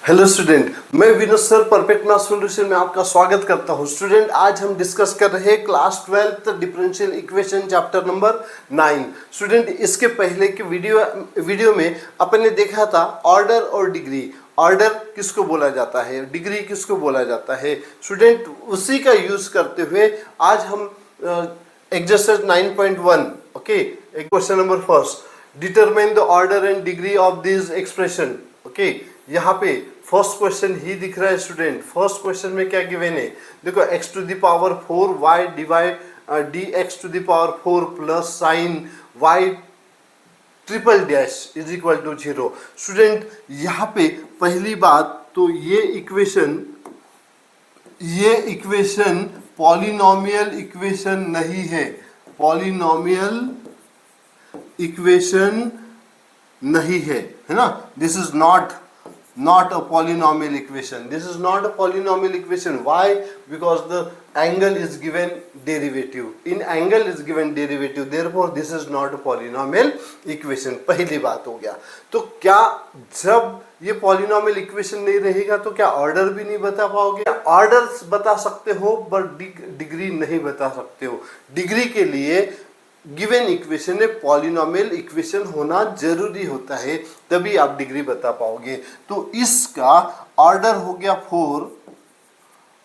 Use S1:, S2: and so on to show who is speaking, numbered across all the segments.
S1: Hello student, मैं Vinod sir perfect math solution में आपका स्वागत करता हूं। स्टूडेंट, आज हम डिस्कस कर रहे हैं class 12th differential equation chapter number 9। Student, इसके पहले के वीडियो में अपन ने देखा था ऑर्डर और डिग्री। ऑर्डर किसको बोला जाता है, डिग्री किसको बोला जाता है। स्टूडेंट, उसी का यूज करते हुए आज हम exercise 9.1 okay, question number first, determine the order and degree of this expression. Okay, यहाँ पे फर्स्ट क्वेश्चन ही दिख रहा है स्टूडेंट। फर्स्ट क्वेश्चन में क्या गिवन है, देखो x to the power 4 y divide dx to the power 4 plus sine y triple dash is equal to 0। Student, यहाँ पे पहली बात तो ये इक्वेशन पॉलिनोमियल इक्वेशन नहीं है। पॉलिनोमियल इक्वेशन नहीं है ना। This is not a polynomial equation. This is not a polynomial equation. Why? Because the angle is given derivative. In angle is given derivative. Therefore, this is not a polynomial equation. पहली बात हो गया। तो क्या जब ये polynomial equation नहीं रहेगा तो क्या ऑर्डर भी नहीं बता पाओगे? ऑर्डर बता सकते हो बट डिग्री नहीं बता सकते हो। डिग्री के लिए गिवन इक्वेशन में पॉलिनोमियल इक्वेशन होना जरूरी होता है, तभी आप डिग्री बता पाओगे। तो इसका ऑर्डर हो गया 4,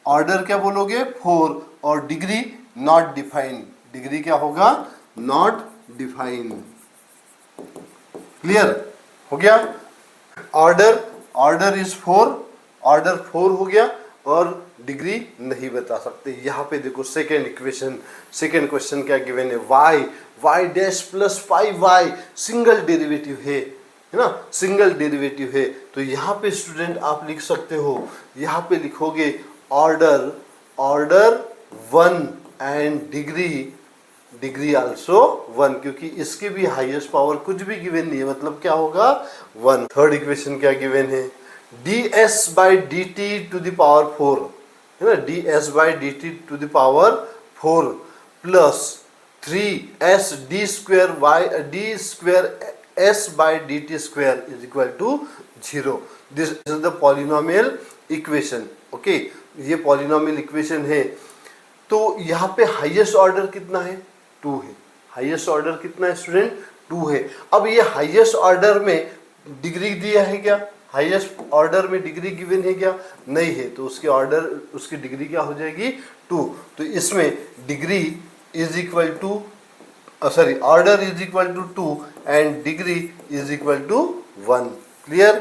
S1: ऑर्डर क्या बोलोगे 4, और डिग्री नॉट डिफाइंड। डिग्री क्या होगा, नॉट डिफाइंड। क्लियर हो गया। ऑर्डर इज 4, ऑर्डर 4 हो गया और डिग्री नहीं बता सकते। यहाँ पे देखो सेकेंड क्वेश्चन क्या गिवन है, y dash plus 5y single derivative है ना, सिंगल डेरिवेटिव है। तो यहाँ पे स्टूडेंट आप लिख सकते हो, यहाँ पे लिखोगे ऑर्डर 1 एंड डिग्री आल्सो 1, क्योंकि इसकी भी हाईएस्ट पावर कुछ भी गिवन नहीं है, मतलब क्या होगा 1। थर्ड इक्वेशन क्या गिवन है, ds by dt to the power 4 है ना, ds by dt to the power 4 plus 3s d square s by dt square is equal to 0। This is the polynomial equation। Okay, ये polynomial equation है। तो यहाँ पे highest order कितना है, 2 है। हाईएस्ट ऑर्डर कितना है स्टूडेंट, 2 है। अब ये हाईएस्ट ऑर्डर में डिग्री दिया है क्या, हाईएस्ट ऑर्डर में डिग्री गिवन है क्या, नहीं है। तो उसकी डिग्री क्या हो जाएगी 2। तो इसमें degree is equal to order is equal to 2 and degree is equal to 1। Clear.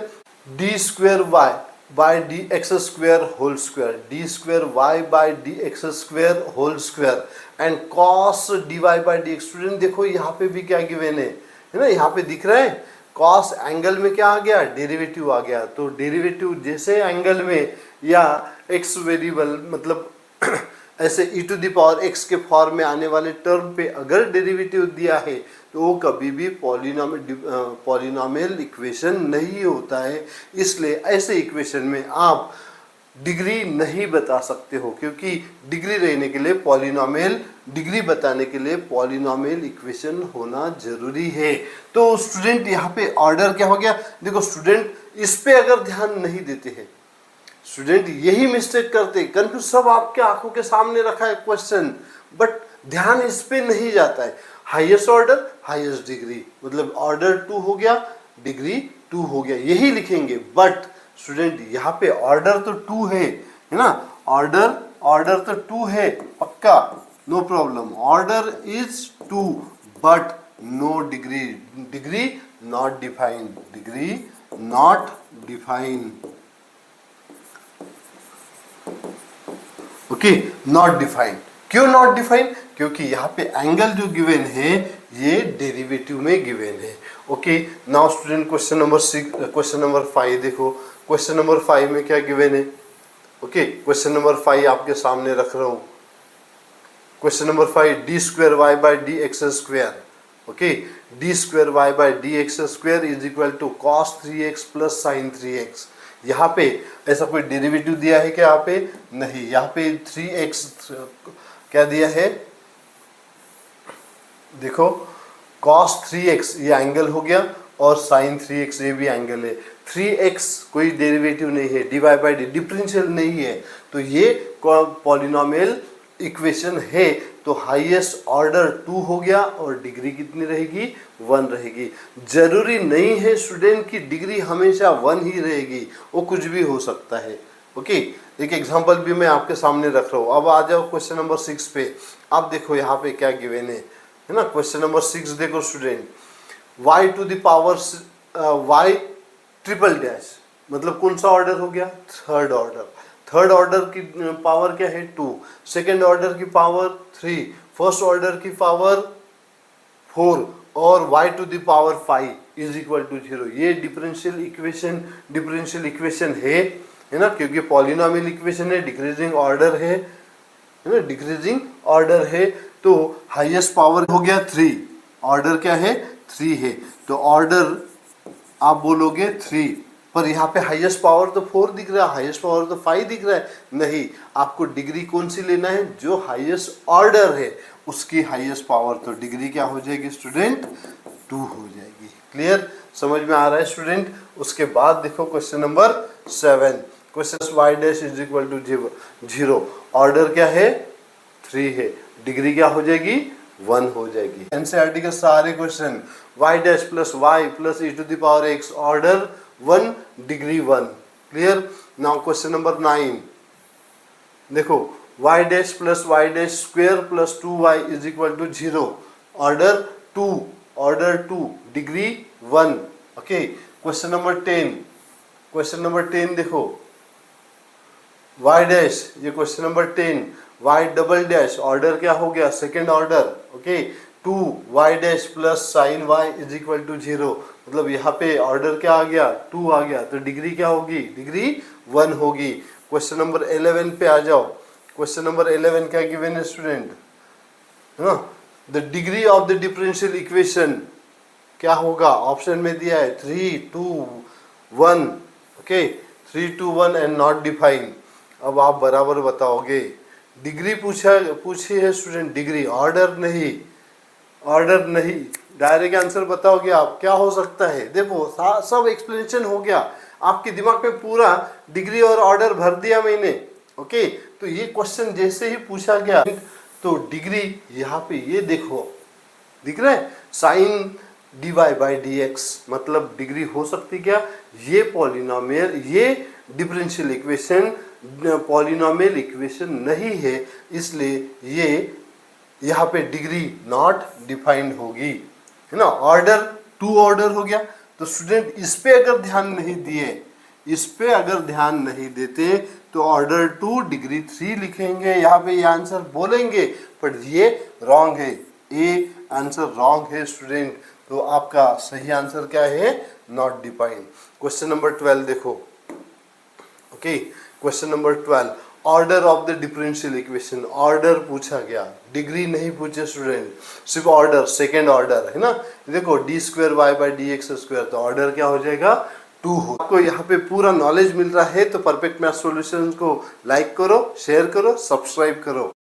S1: D square y by d x square whole square, d square y by d x square whole square and cos d y by d x. Student देखो यहाँ पे भी क्या given है ना, यहाँ पे दिख रहा है कॉस एंगल में क्या आ गया, डेरिवेटिव आ गया। तो डेरिवेटिव जैसे एंगल में या एक्स वेरिएबल मतलब ऐसे e to the power x के फॉर्म में आने वाले टर्म पे अगर डेरिवेटिव दिया है तो वो कभी भी पॉलिनोमियल इक्वेशन नहीं होता है। इसलिए ऐसे इक्वेशन में आप डिग्री नहीं बता सकते हो, क्योंकि डिग्री रहने के लिए डिग्री बताने के लिए पॉलिनोमियल इक्वेशन होना जरूरी है। तो स्टूडेंट यहाँ पे ऑर्डर क्या हो गया, देखो स्टूडेंट इस पे अगर ध्यान नहीं देते हैं, स्टूडेंट यही मिस्टेक करते, कंफ्यूज सब आपके आंखों के सामने रखा है क्वेश्चन, बट ध्यान इस पे नहीं जाता है। हाईएस्ट ऑर्डर हाईएस्ट डिग्री, मतलब ऑर्डर 2 हो गया, डिग्री 2 हो गया, यही लिखेंगे। बट स्टूडेंट यहाँ पे ऑर्डर तो 2 है ना, ऑर्डर तो 2 है पक्का, no problem. Order is 2 but no degree, degree not defined, degree not defined. Okay, not defined. क्यों नॉट डिफाइंड, क्योंकि यहाँ पे एंगल जो गिवन है ये डेरिवेटिव में गिवन है। Okay, now student question number 5 देखो। क्वेश्चन नंबर 5 में क्या गिवन है, ओके क्वेश्चन नंबर 5 आपके सामने रख रहा हूँ। Question number 5, d square y by d x square, okay d square y by d x square is equal to cos 3x plus sine 3x। यहाँ पे ऐसा कोई डेरिवेटिव दिया है क्या, यहाँ पे नहीं, यहाँ पे 3x क्या दिया है, देखो cos 3x ये एंगल हो गया, और साइन 3x ये भी एंगल है। 3x कोई डेरिवेटिव नहीं है, dy बाई डी डिफरेंशियल नहीं है, तो ये पॉलिनोमियल इक्वेशन है। तो हाईएस्ट ऑर्डर 2 हो गया और डिग्री कितनी रहेगी, 1 रहेगी। जरूरी नहीं है स्टूडेंट की डिग्री हमेशा 1 ही रहेगी, वो कुछ भी हो सकता है। ओके, एक एग्जांपल भी मैं आपके सामने रख रहा हूँ। अब आ जाओ क्वेश्चन नंबर 6 पे। आप देखो यहाँ पे क्या गिवन है ना। क्वेश्चन नंबर 6 देखो student, y to the power y triple dash, मतलब कौन सा ऑर्डर हो गया, थर्ड ऑर्डर। थर्ड ऑर्डर की पावर क्या है, 2, सेकेंड ऑर्डर की पावर 3, फर्स्ट ऑर्डर की पावर 4 और y to the power 5 is equal to 0। ये डिफरेंशियल इक्वेशन है ना, क्योंकि पॉलिनोमियल इक्वेशन है, डिक्रीजिंग ऑर्डर है ना, डिक्रीजिंग ऑर्डर है। तो हाईएस्ट पावर हो गया 3, ऑर्डर क्या है, 3 है, तो ऑर्डर आप बोलोगे 3, पर यहाँ पे हाईएस्ट पावर तो 4 दिख रहा है, हाईएस्ट पावर तो 5 दिख रहा है। नहीं, आपको डिग्री कौन सी लेना है, जो हाईएस्ट ऑर्डर है उसकी हाईएस्ट पावर, तो डिग्री क्या हो जाएगी स्टूडेंट, 2 हो जाएगी। क्लियर, समझ में आ रहा है स्टूडेंट। उसके बाद देखो question number 7, question y dash is equal to 0, order क्या है, 3 है, डिग्री क्या हो जाएगी, 1 हो जाएगी। एनसीईआरटी के सारे question y dash plus y plus e to the power x, order 1, degree 1। Clear. Now question number 9 देखो, y dash plus y dash square plus 2y is equal to 0, order 2, degree 1। Okay, question number 10 देखो, y dash, ये question number 10, y double dash, order क्या हो गया, second order. Okay, 2y dash plus sine y is equal to 0, मतलब यहाँ पे order क्या आ गया, 2 आ गया, तो डिग्री क्या होगी, डिग्री 1 होगी। क्वेश्चन नंबर 11 पे आ जाओ। क्वेश्चन नंबर 11 क्या गिवन है student, the degree of the differential equation क्या होगा, ऑप्शन में दिया है 3, 2, 1। Okay, 3, 2, 1 and not define. अब आप बराबर बताओगे, डिग्री पूछी है स्टूडेंट, डिग्री, ऑर्डर नहीं, डायरेक्ट आंसर बताओगे आप, क्या हो सकता है। देखो सब एक्सप्लेनेशन हो गया, आपके दिमाग में पूरा डिग्री और ऑर्डर भर दिया मैंने। ओके, तो ये क्वेश्चन जैसे ही पूछा गया, तो डिग्री यहाँ पे ये देखो दिख रहा है, साइन dy बाई dx, मतलब डिग्री हो सकती क्या, ये पॉलिनोमियल, ये डिफरेंशियल इक्वेशन पॉलिनोमियल इक्वेशन नहीं है, इसलिए ये यहाँ पे डिग्री नॉट डिफाइंड होगी, है ना। ऑर्डर 2 ऑर्डर हो गया, तो स्टूडेंट इस पे अगर ध्यान नहीं देते तो ऑर्डर 2 डिग्री 3 लिखेंगे, यहाँ पे ये आंसर बोलेंगे, पर ये रॉन्ग है, ए आंसर रॉन्ग है स्टूडेंट। तो आपका सही आंसर क्या है, नॉट डिफाइंड। क्वेश्चन नंबर 12 देखो। Okay, question number 12, order of the differential equation, order पूछा गया, डिग्री नहीं पूछे स्टूडेंट, सिर्फ ऑर्डर, सेकेंड ऑर्डर है ना। देखो d square y by d x square, तो ऑर्डर क्या हो जाएगा, 2 हो। आपको यहाँ पे पूरा नॉलेज मिल रहा है, तो परफेक्ट मैथ सॉल्यूशंस को लाइक करो, शेयर करो, सब्सक्राइब करो।